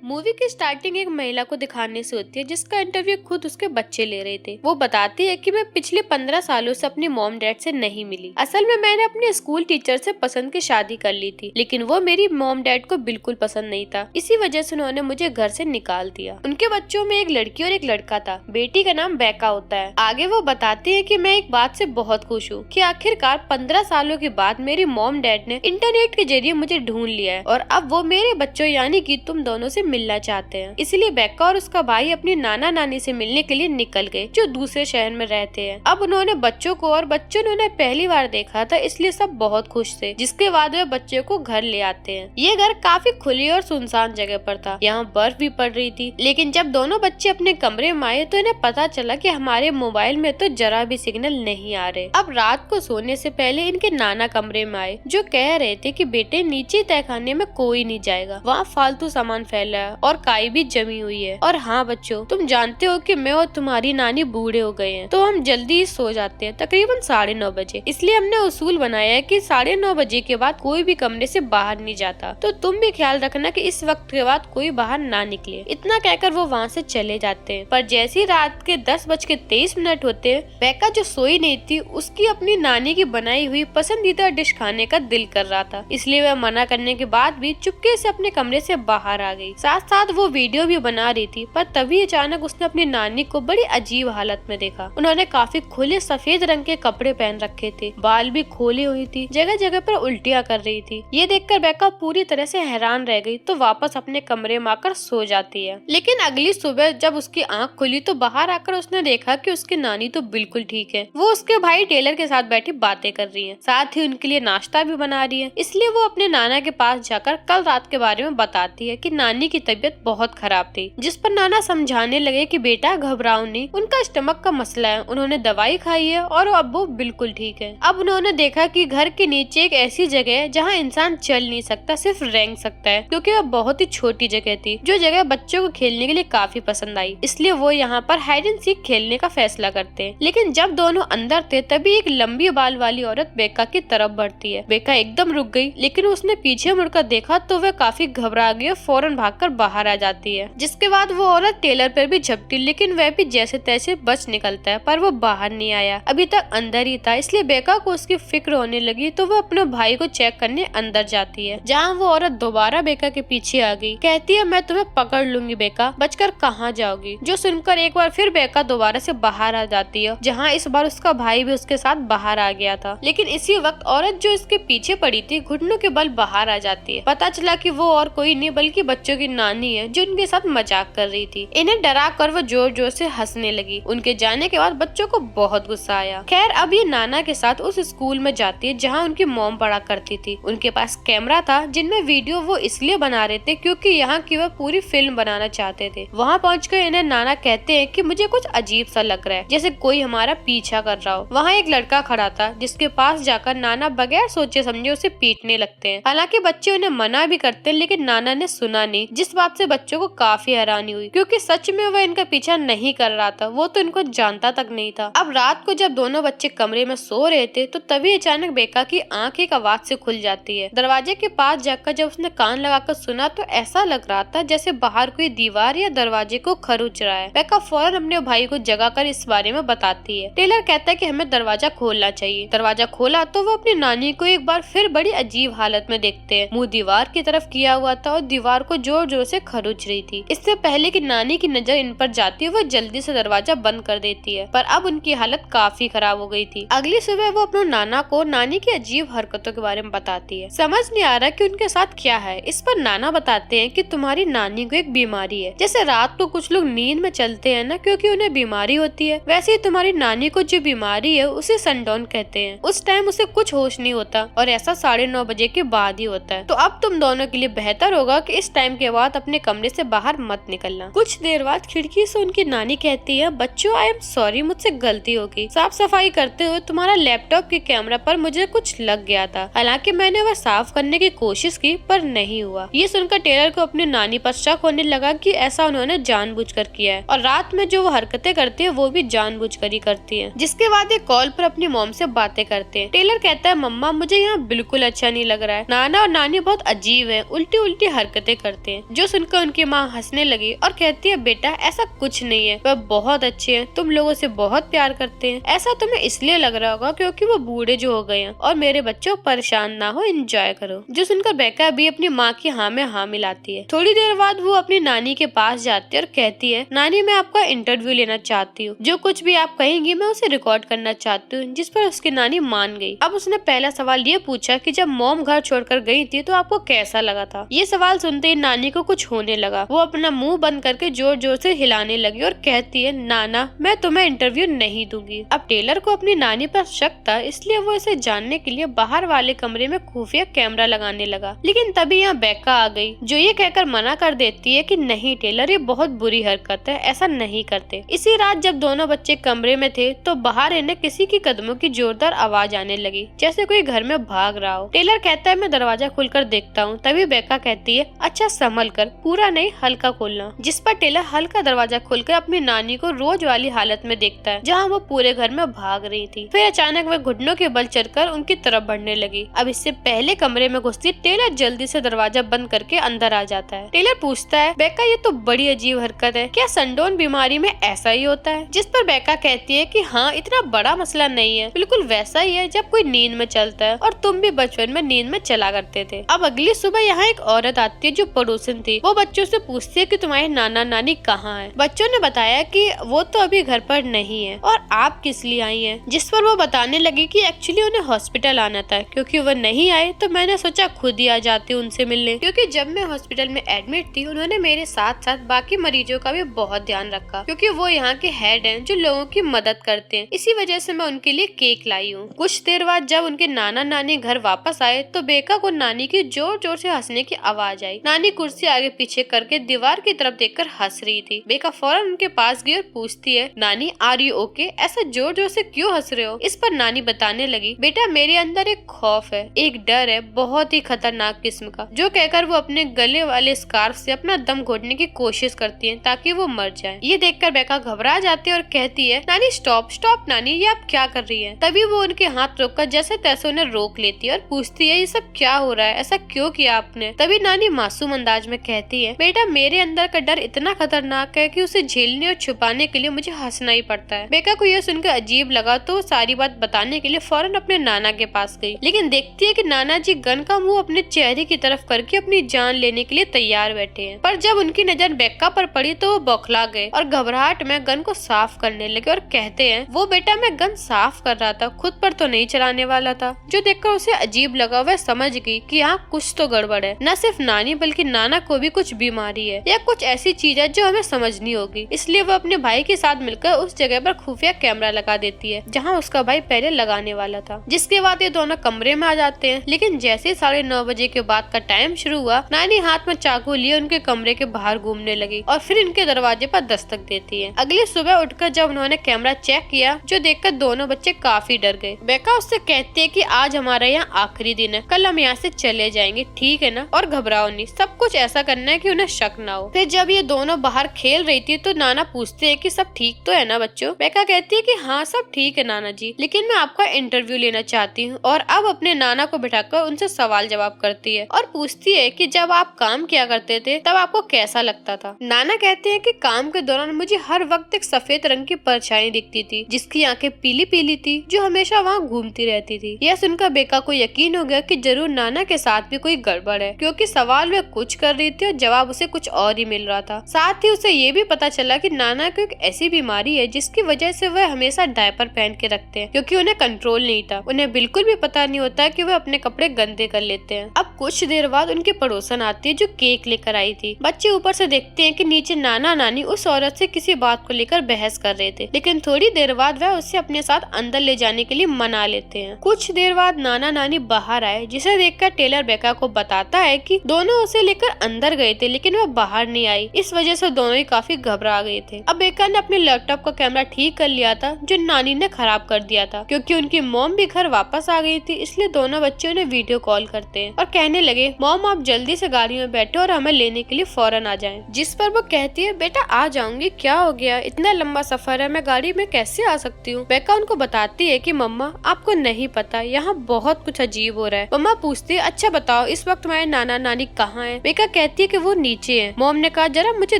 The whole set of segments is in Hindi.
मूवी की स्टार्टिंग एक महिला को दिखाने से होती है जिसका इंटरव्यू खुद उसके बच्चे ले रहे थे। वो बताती है कि मैं पिछले 15 सालों से अपनी मॉम डैड से नहीं मिली। असल में मैंने अपने स्कूल टीचर से पसंद की शादी कर ली थी, लेकिन वो मेरी मॉम डैड को बिल्कुल पसंद नहीं था। इसी वजह से उन्होंने मुझे घर से निकाल दिया। उनके बच्चों में एक लड़की और एक लड़का था। बेटी का नाम बेका होता है। आगे वो बताती है कि मैं एक बात से बहुत खुश हूँ कि आखिरकार 15 सालों के बाद मेरी मॉम डैड ने इंटरनेट के जरिए मुझे ढूंढ लिया है और अब वो मेरे बच्चों यानी कि तुम दोनों से मिलना चाहते हैं। इसलिए बेका और उसका भाई अपनी नाना नानी से मिलने के लिए निकल गए, जो दूसरे शहर में रहते हैं। अब उन्होंने बच्चों को और बच्चों ने उन्हें पहली बार देखा था, इसलिए सब बहुत खुश थे। जिसके बाद वे बच्चों को घर ले आते हैं। ये घर काफी खुली और सुनसान जगह पर था। यहाँ बर्फ भी पड़ रही थी। लेकिन जब दोनों बच्चे अपने कमरे में आए तो इन्हें पता चला कि हमारे मोबाइल में तो जरा भी सिग्नल नहीं आ रहे। अब रात को सोने से पहले इनके नाना कमरे में आए, जो कह रहे थे कि बेटे नीचे तहखाने में कोई नहीं जाएगा, वहाँ फालतू सामान फैला है और काई भी जमी हुई है। और हाँ बच्चों, तुम जानते हो कि मैं और तुम्हारी नानी बूढ़े हो गए हैं, तो हम जल्दी ही सो जाते हैं, तकरीबन 9:30 बजे। इसलिए हमने उसूल बनाया है कि 9:30 बजे के बाद कोई भी कमरे से बाहर नहीं जाता, तो तुम भी ख्याल रखना कि इस वक्त के बाद कोई बाहर ना निकले। इतना कहकर वो वहाँ से चले जाते हैं। पर जैसे ही रात के 10:23 होते हैं, बेका जो सोई नहीं थी, उसकी अपनी नानी की बनाई हुई पसंदीदा डिश खाने का दिल कर रहा था। इसलिए वह मना करने के बाद भी चुपके से अपने कमरे से बाहर आ गई। साथ साथ वो वीडियो भी बना रही थी। पर तभी अचानक उसने अपनी नानी को बड़ी अजीब हालत में देखा। उन्होंने काफी खुले सफेद रंग के कपड़े पहन रखे थे, बाल भी खोली हुई थी, जगह जगह पर उल्टियाँ कर रही थी। ये देखकर बेका पूरी तरह से हैरान रह गई, तो वापस अपने कमरे में आकर सो जाती है। लेकिन अगली सुबह जब उसकी आंख खुली तो बाहर आकर उसने देखा कि उसकी नानी तो बिल्कुल ठीक है। वो उसके भाई टेलर के साथ बैठी बातें कर रही है, साथ ही उनके लिए नाश्ता भी बना रही है। इसलिए वो अपने नाना के पास जाकर कल रात के बारे में बताती है कि नानी की तबीयत बहुत खराब थी। जिस पर नाना समझाने लगे कि बेटा घबराओ नहीं, उनका स्टमक का मसला है, उन्होंने दवाई खाई है और अब वो बिल्कुल ठीक है। अब उन्होंने देखा कि घर के नीचे एक ऐसी जगह है जहाँ इंसान चल नहीं सकता, सिर्फ रेंग सकता है, क्योंकि वह बहुत ही छोटी जगह थी, जो जगह बच्चों को खेलने के लिए काफी पसंद आई। इसलिए वो यहाँ पर हाइड एंड सीक खेलने का फैसला करते हैं। लेकिन जब दोनों अंदर थे तभी एक लंबी बाल वाली औरत बेका की तरफ बढ़ती है। बेका एकदम रुक गई, लेकिन उसने पीछे मुड़कर देखा तो वह काफी घबरा गई और फौरन भागकर बाहर आ जाती है। जिसके बाद वो औरत टेलर पर भी झपटी, लेकिन वह भी जैसे तैसे बच निकलता है, पर वो बाहर नहीं आया, अभी तक अंदर ही था। इसलिए बेका को उसकी फिक्र होने लगी, तो वो अपने भाई को चेक करने अंदर जाती है, जहाँ वो औरत दोबारा बेका के पीछे आ गई। कहती है मैं तुम्हें पकड़ लूंगी बेका, बचकर कहाँ जाओगी। जो सुनकर एक बार फिर बेका दोबारा से बाहर आ जाती है, जहाँ इस बार उसका भाई भी उसके साथ बाहर आ गया था। लेकिन इसी वक्त औरत जो इसके पीछे पड़ी थी घुटनों के बल बाहर आ जाती है। पता चला कि वो और कोई नहीं बल्कि बच्चों की नानी है, जो उनके साथ मजाक कर रही थी। इन्हें डरा कर वो जोर जोर से हंसने लगी। उनके जाने के बाद बच्चों को बहुत गुस्सा आया। खैर अब ये नाना के साथ उस स्कूल में जाती है जहाँ उनकी मॉम पढ़ा करती थी। उनके पास कैमरा था जिनमें वीडियो वो इसलिए बना रहे थे क्योंकि यहाँ की वह पूरी फिल्म बनाना चाहते थे। वहाँ पहुँचकर इन्हें नाना कहते हैं कि मुझे कुछ अजीब सा लग रहा है, जैसे कोई हमारा पीछा कर रहा हो। वहाँ एक लड़का खड़ा था, जिसके पास जाकर नाना बगैर सोचे समझे उसे पीटने लगते हैं। हालांकि बच्चे उन्हें मना भी करते हैं, लेकिन नाना ने सुना नहीं, जिस बात से बच्चों को काफी हैरानी हुई, क्योंकि सच में वह इनका पीछा नहीं कर रहा था, वो तो इनको जानता तक नहीं था। अब रात को जब दोनों बच्चे कमरे में सो रहे थे तो तभी अचानक बेका की आंख एक आवाज से खुल जाती है। दरवाजे के पास जाकर जब उसने कान लगाकर सुना तो ऐसा लग रहा था जैसे बाहर कोई दीवार या दरवाजे को खरोच रहा है। बेका फौरन अपने भाई को जगाकर इस बारे में बताती है। टेलर कहता है कि हमें दरवाजा खोलना चाहिए। दरवाजा खोला तो वो अपनी नानी को एक बार फिर बड़ी अजीब हालत में देखते हैं। मुंह दीवार की तरफ किया हुआ था और दीवार को जोर जोर से खरोच रही थी। इससे पहले कि नानी की नजर इन पर जाती है, वो जल्दी से दरवाजा बंद कर देती है। पर अब उनकी हालत काफी खराब हो गई थी। अगली सुबह वो अपने नाना को नानी की अजीब हरकतों के बारे में बताती है। समझ नहीं आ रहा कि उनके साथ क्या है। इस पर नाना बताते हैं कि तुम्हारी नानी को एक बीमारी है, जैसे रात को कुछ लोग नींद में चलते हैं ना, क्योंकि उन्हें बीमारी होती है, वैसे ही तुम्हारी नानी को जो बीमारी है उसे सनडाउन कहते हैं। उस टाइम उसे कुछ होश नहीं होता और ऐसा 9:30 बजे के बाद ही होता है। तो अब तुम दोनों के लिए बेहतर होगा कि इस टाइम के बाद अपने कमरे से बाहर मत निकलना। कुछ देर बाद खिड़की से उनकी नानी कहती है बच्चों आई एम सॉरी, मुझसे गलती हो गई। साफ सफाई करते हुए तुम्हारा लैपटॉप के कैमरा पर मुझे कुछ लग गया था, हालांकि मैंने वह साफ करने की कोशिश की पर नहीं हुआ। ये सुनकर टेलर को अपनी नानी पर शक होने लगा कि ऐसा उन्होंने जानबूझकर किया है और रात में जो वो हरकतें करती है वो भी जानबूझकर ही करती है। जिसके बाद ये कॉल पर अपनी मॉम से बातें करते हैं। टेलर कहता है मम्मा मुझे यहाँ बिल्कुल अच्छा नहीं लग रहा है, नाना और नानी बहुत अजीब है, उल्टी उल्टी हरकतें करते हैं। जो सुनकर उनकी माँ हंसने लगी और कहती है बेटा ऐसा कुछ नहीं है, वह बहुत अच्छे हैं, तुम लोगों से बहुत प्यार करते हैं। ऐसा तुम्हें इसलिए लग रहा होगा क्योंकि वो बूढ़े जो हो गए हैं और मेरे बच्चों परेशान ना हो, एंजॉय करो। जो सुनकर बेका भी अपनी माँ की हाँ में हाँ मिलाती है। थोड़ी देर बाद वो अपनी नानी के पास जाती है और कहती है नानी मैं आपका इंटरव्यू लेना चाहती हूँ, जो कुछ भी आप कहेंगी मैं उसे रिकॉर्ड करना चाहती हूँ। जिस पर उसकी नानी मान गई। अब उसने पहला सवाल ये पूछा कि जब मॉम घर छोड़कर गई थी तो आपको कैसा लगा था। ये सवाल सुनते ही नानी को कुछ होने लगा। वो अपना मुंह बंद करके जोर जोर से हिलाने लगी और कहती है नाना मैं तुम्हें इंटरव्यू नहीं दूंगी। अब टेलर को अपनी नानी पर शक था, इसलिए वो इसे जानने के लिए बाहर वाले कमरे में खुफिया कैमरा लगाने लगा। लेकिन तभी यहाँ बेका आ गई जो ये कहकर मना कर देती है कि नहीं टेलर ये बहुत बुरी हरकत है, ऐसा नहीं करते। इसी रात जब दोनों बच्चे कमरे में थे तो बाहर इन्हें किसी की कदमों की जोरदार आवाज आने लगी, जैसे कोई घर में भाग रहा हो। टेलर कहता है मैं दरवाजा खुलकर देखता हूँ। तभी बेका कहती है अच्छा संभल कर, पूरा नहीं हल्का खोलना। जिस पर टेलर हल्का दरवाजा खोलकर अपनी नानी को रोज वाली हालत में देखता है जहाँ वो पूरे घर में भाग रही थी। फिर अचानक वह घुटनों के बल चढ़कर उनकी तरफ बढ़ने लगी। अब इससे पहले कमरे में घुसती टेलर जल्दी से दरवाजा बंद करके अंदर आ जाता है। टेलर पूछता है बेका ये तो बड़ी अजीब हरकत है, क्या सनडोन बीमारी में ऐसा ही होता है। जिस पर बेका कहती है कि हाँ इतना बड़ा मसला नहीं है, बिल्कुल वैसा ही है जब कोई नींद में चलता है और तुम भी बचपन में नींद में चला करते थे। अब अगली सुबह यहाँ एक औरत आती है जो पड़ोसन थी। वो बच्चों से पूछती है कि तुम्हारे नाना नानी कहाँ है। बच्चों ने बताया कि वो तो अभी घर पर नहीं है और आप किस लिए आई हैं। जिस पर वो बताने लगी कि एक्चुअली उन्हें हॉस्पिटल आना था, क्योंकि वो नहीं आए तो मैंने सोचा खुद ही आ जाती उनसे मिलने, क्योंकि जब मैं हॉस्पिटल में एडमिट थी उन्होंने मेरे साथ साथ बाकी मरीजों का भी बहुत ध्यान रखा, क्योंकि वो यहाँ के हेड हैं जो लोगों की मदद करते हैं। इसी वजह से मैं उनके लिए केक लाई हूँ। कुछ देर बाद जब उनके नाना नानी घर वापस आए तो बेका को नानी की जोर जोर से हंसने की आवाज आई। नानी कुर्सी आगे पीछे करके दीवार की तरफ देखकर हंस रही थी। बेका फौरन उनके पास गई और पूछती है नानी आर यू ओके, ऐसा जोर जोर से क्यों हंस रहे हो। इस पर नानी बताने लगी बेटा मेरे अंदर एक खौफ है, एक डर है, बहुत ही खतरनाक किस्म का। जो कहकर वो अपने गले वाले स्कार्फ से अपना दम घोटने की कोशिश करती है ताकि वो मर जाए। ये देखकर बेका घबरा जाती है और कहती है नानी स्टॉप स्टॉप नानी, ये आप क्या कर रही है। तभी वो उनके हाथ रोककर जैसे तैसे उन्हें रोक लेती है और पूछती है ये सब क्या हो रहा है, ऐसा क्यों किया आपने। तभी नानी मासूम अंदाज में कहती है बेटा मेरे अंदर का डर इतना खतरनाक है कि उसे झेलने और छुपाने के लिए मुझे हंसना ही पड़ता है। बेका को यह सुनकर अजीब लगा तो वो सारी बात बताने के लिए फौरन अपने नाना के पास गई, लेकिन देखती है कि नाना जी गन का मुंह अपने चेहरे की तरफ करके अपनी जान लेने के लिए तैयार बैठे हैं। पर जब उनकी नजर बेका पर पड़ी तो वो बौखला गए और घबराहट में गन को साफ करने लगे और कहते हैं वो बेटा मैं गन साफ कर रहा था, खुद पर तो नहीं चलाने वाला था। जो देखकर उसे अजीब लगा वह समझ गई कि यहाँ कुछ तो गड़बड़ है। न सिर्फ नानी बल्कि नाना को भी कुछ बीमारी है या कुछ ऐसी चीज है जो हमें समझनी होगी। इसलिए वो अपने भाई के साथ मिलकर उस जगह पर खुफिया कैमरा लगा देती है जहाँ उसका भाई पहले लगाने वाला था। जिसके बाद ये दोनों कमरे में आ जाते हैं। लेकिन जैसे 9:30 बजे के बाद का टाइम शुरू हुआ, नानी हाथ में चाकू लिए उनके कमरे के बाहर घूमने लगी और फिर इनके दरवाजे पर दस्तक देती है। अगली सुबह उठकर जब उन्होंने कैमरा चेक किया, जो देखकर दोनों बच्चे काफी डर गए। बेका उससे कहती है कि आज हमारा यहाँ आखिरी दिन है, कल हम यहाँ से चले जाएंगे, ठीक है ना, और घबराओ नहीं, सब कुछ ऐसा करना है कि उन्हें शक ना हो। फिर जब ये दोनों बाहर खेल रही थी तो नाना पूछते है कि सब ठीक तो है ना बच्चों। बेका कहती है कि हाँ सब ठीक है नाना जी, लेकिन मैं आपका इंटरव्यू लेना चाहती हूँ। और अब अपने नाना को बिठाकर उनसे सवाल जवाब करती है और पूछती है कि जब आप काम किया करते थे तब आपको कैसा लगता था। नाना कहते हैं कि काम के दौरान मुझे हर वक्त एक सफेद रंग की परछाई दिखती थी जिसकी आंखें पीली पीली थी, जो हमेशा वहाँ घूमती रहती थी। यह सुनकर बेका को यकीन हो गया कि जरूर नाना के साथ भी कोई गड़बड़ है, क्योंकि सवाल वह कुछ कर रही थी और जवाब उसे कुछ और ही मिल रहा था। साथ ही उसे ये भी पता चला कि नाना को एक ऐसी बीमारी है जिसकी वजह से वह हमेशा डायपर पहन के रखते हैं, क्योंकि उन्हें कंट्रोल नहीं था। उन्हें बिल्कुल भी पता नहीं होता कि वह अपने कपड़े गंदे कर लेते हैं। अब कुछ देर बाद उनकी पड़ोसन आती है जो केक लेकर आई थी। बच्चे ऊपर से देखते हैं कि नीचे नाना नानी उस औरत से किसी बात को लेकर बहस कर रहे थे, लेकिन थोड़ी देर बाद वह उसे अपने साथ अंदर ले जाने के लिए मना लेते हैं। कुछ देर बाद नाना नानी बाहर आए, जिसे देखकर टेलर बेका को बताता है कि दोनों उसे लेकर अंदर गए थे लेकिन वह बाहर नहीं आई। इस वजह से दोनों ही काफी घबरा गए थे। अब बेका ने अपने लैपटॉप का कैमरा ठीक कर लिया था जो नानी ने खराब कर दिया था, क्योंकि उनकी मॉम भी घर वापस आ गई थी। इसलिए दोनों बच्चे उन्हें वीडियो कॉल करते हैं और कहने कहने लगे, मॉम आप जल्दी से गाड़ी में बैठो और हमें लेने के लिए फौरन आ जाएं। जिस पर वो कहती है, बेटा आ जाऊंगी, क्या हो गया, इतना लंबा सफर है, मैं गाड़ी में कैसे आ सकती हूँ। बेका उनको बताती है कि मम्मा आपको नहीं पता, यहाँ बहुत कुछ अजीब हो रहा है। मम्मा पूछती है, अच्छा बताओ इस वक्त हमारे नाना नानी कहाँ है। बेका कहती है कि वो नीचे है। मॉम ने कहा जरा मुझे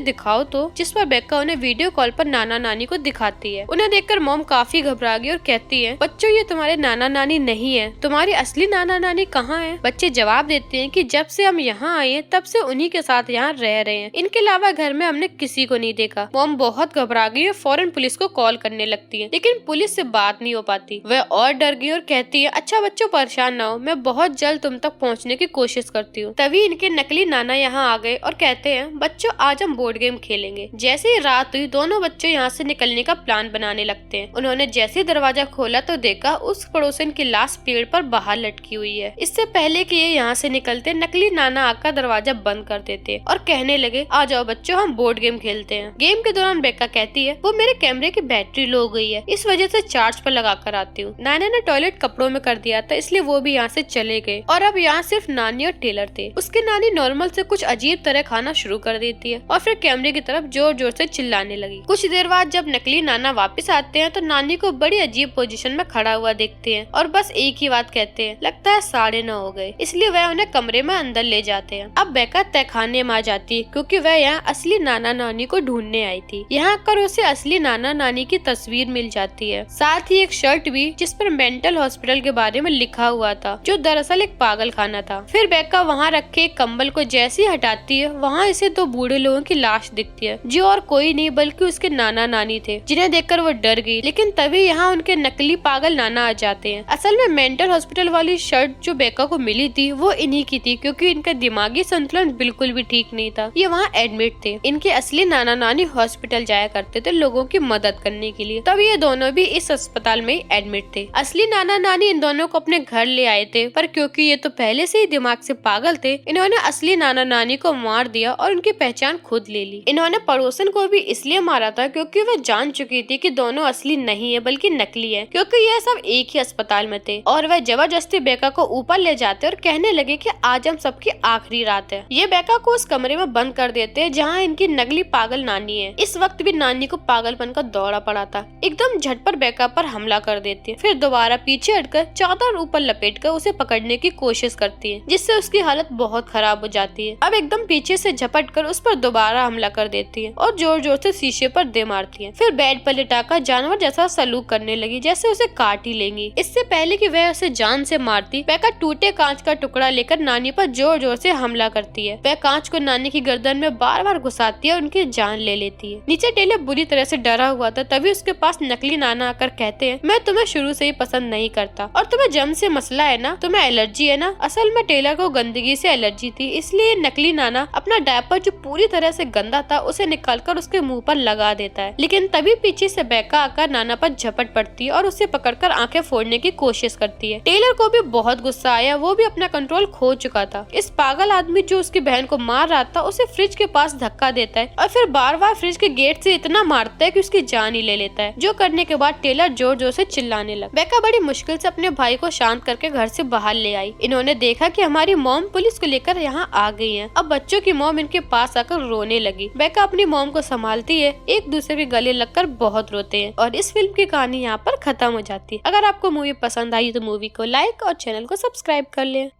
दिखाओ तो, जिस पर बेका उन्हें वीडियो कॉल पर नाना नानी को दिखाती है। उन्हें देखकर मॉम काफी घबरा गई और कहती है, बच्चों ये तुम्हारे नाना नानी नहीं है, तुम्हारी असली नाना नानी कहाँ है। बच्चे जवाब देते हैं कि जब से हम यहाँ आए हैं तब से उन्हीं के साथ यहाँ रह रहे हैं, इनके अलावा घर में हमने किसी को नहीं देखा। मॉम बहुत घबरा गई और फौरन पुलिस को कॉल करने लगती है, लेकिन पुलिस से बात नहीं हो पाती। वह और डर गई और कहती है, अच्छा बच्चों परेशान ना हो, मैं बहुत जल्द तुम तक पहुँचने की कोशिश करती हूँ। तभी इनके नकली नाना यहाँ आ गए और कहते हैं, बच्चों आज हम बोर्ड गेम खेलेंगे। जैसे ही रात हुई दोनों बच्चों यहाँ से निकलने का प्लान बनाने लगते हैं। उन्होंने जैसे दरवाजा खोला तो देखा उस पड़ोसन की लाश पेड़ पर बाहर लटकी हुई है। इससे पहले कि ये यहाँ से निकलते, नकली नाना आकर दरवाजा बंद कर देते और कहने लगे, आ जाओ बच्चों हम बोर्ड गेम खेलते हैं। गेम के दौरान बेका कहती है, वो मेरे कैमरे की बैटरी लो गई है, इस वजह से चार्ज पर लगा कर आती हूँ। नाना ने टॉयलेट कपड़ों में कर दिया था, इसलिए वो भी यहाँ से चले गए और अब यहाँ सिर्फ नानी और टेलर थे। उसकी नानी नॉर्मल से कुछ अजीब तरह खाना शुरू कर देती है और फिर कैमरे की तरफ जोर जोर से चिल्लाने लगी। कुछ देर बाद जब नकली नाना वापस आते हैं तो नानी को बड़ी अजीब पोजीशन में खड़ा हुआ देखते हैं और बस एक ही बात कहते हैं, लगता है 9:30 हो गए, इसलिए वह उन्हें कमरे में अंदर ले जाते हैं। अब बेका तहखाने में आ जाती है क्योंकि वह यहाँ असली नाना नानी को ढूंढने आई थी। यहाँ आकर उसे असली नाना नानी की तस्वीर मिल जाती है, साथ ही एक शर्ट भी जिस पर मेंटल हॉस्पिटल के बारे में लिखा हुआ था, जो दरअसल एक पागल खाना था। फिर बेका वहाँ रखे कंबल को जैसे ही हटाती है, वहाँ इसे 2 बूढ़े लोगों की लाश दिखती है, जो और कोई नहीं बल्कि उसके नाना नानी थे, जिन्हें देखकर वो डर गई। लेकिन तभी यहाँ उनके नकली पागल नाना आ जाते हैं। असल में मेंटल हॉस्पिटल वाली शर्ट जो बेका को मिली थी वो इन्हीं की थी, क्योंकि इनका दिमागी संतुलन बिल्कुल भी ठीक नहीं था। ये वहाँ एडमिट थे। इनके असली नाना नानी हॉस्पिटल जाया करते थे लोगों की मदद करने के लिए, तब ये दोनों भी इस अस्पताल में एडमिट थे। असली नाना नानी इन दोनों को अपने घर ले आए थे, पर क्योंकि ये तो पहले से ही दिमाग से पागल थे, इन्होंने असली नाना नानी को मार दिया और उनकी पहचान खुद ले ली। इन्होंने पड़ोसन को भी इसलिए मारा था क्योंकि वह जान चुकी थी कि दोनों असली नहीं है बल्कि नकली है, क्योंकि यह सब एक ही अस्पताल में थे। और वह जबरदस्ती बेका को ऊपर ले जाते और कहने लगे कि आज हम सबकी आखिरी रात है। ये बेका को उस कमरे में बंद कर देते हैं जहाँ इनकी नकली पागल नानी है। इस वक्त भी नानी को पागलपन का दौरा पड़ा था। एकदम झट पर बेका पर हमला कर देती है, फिर दोबारा पीछे हटकर चादर ऊपर लपेटकर उसे पकड़ने की कोशिश करती है, जिससे उसकी हालत बहुत खराब हो जाती है। अब एकदम पीछे से झपट कर उस पर दोबारा हमला कर देती है और जोर जोर से शीशे पर दे मारती है। फिर बेड पर लिटाकर जानवर जैसा सलूक करने लगी, जैसे उसे काट ही लेंगी। इससे पहले कि वह उसे जान से मारती, बेका टूटे कांच का टुकड़ा लेकर नानी पर जोर जोर से हमला करती है। वह कांच को नानी की गर्दन में बार बार घुसाती है और उनकी जान ले लेती है। नीचे टेलर बुरी तरह से डरा हुआ था, तभी उसके पास नकली नाना आकर कहते हैं, मैं तुम्हें शुरू से ही पसंद नहीं करता और तुम्हें जम से मसला है ना, तुम्हें एलर्जी है ना। असल में टेलर को गंदगी से एलर्जी थी, इसलिए नकली नाना अपना डायपर जो पूरी तरह से गंदा था उसे निकालकर उसके मुंह पर लगा देता है। लेकिन तभी पीछे से बेका आकर नाना पर झपट पड़ती है और उसे पकड़कर आंखें फोड़ने की कोशिश करती है। टेलर को भी बहुत गुस्सा आया, वो भी अपना कंट्रोल खो चुका था। इस पागल आदमी जो उसकी बहन को मार रहा था उसे फ्रिज के पास धक्का देता है और फिर बार बार फ्रिज के गेट से इतना मारता है कि उसकी जान ही ले लेता है, जो करने के बाद टेलर जोर जोर से चिल्लाने लगा। बेका बड़ी मुश्किल से अपने भाई को शांत करके घर से बाहर ले आई। इन्होंने देखा कि हमारी मॉम पुलिस को लेकर यहाँ आ गई है। अब बच्चों की मॉम इनके पास आकर रोने लगी। बेका अपनी मॉम को संभालती है, एक दूसरे के गले लगकर बहुत रोते हैं और इस फिल्म की कहानी यहाँ पर खत्म हो जाती है। अगर आपको मूवी पसंद आई तो मूवी को लाइक और चैनल को सब्सक्राइब कर लें।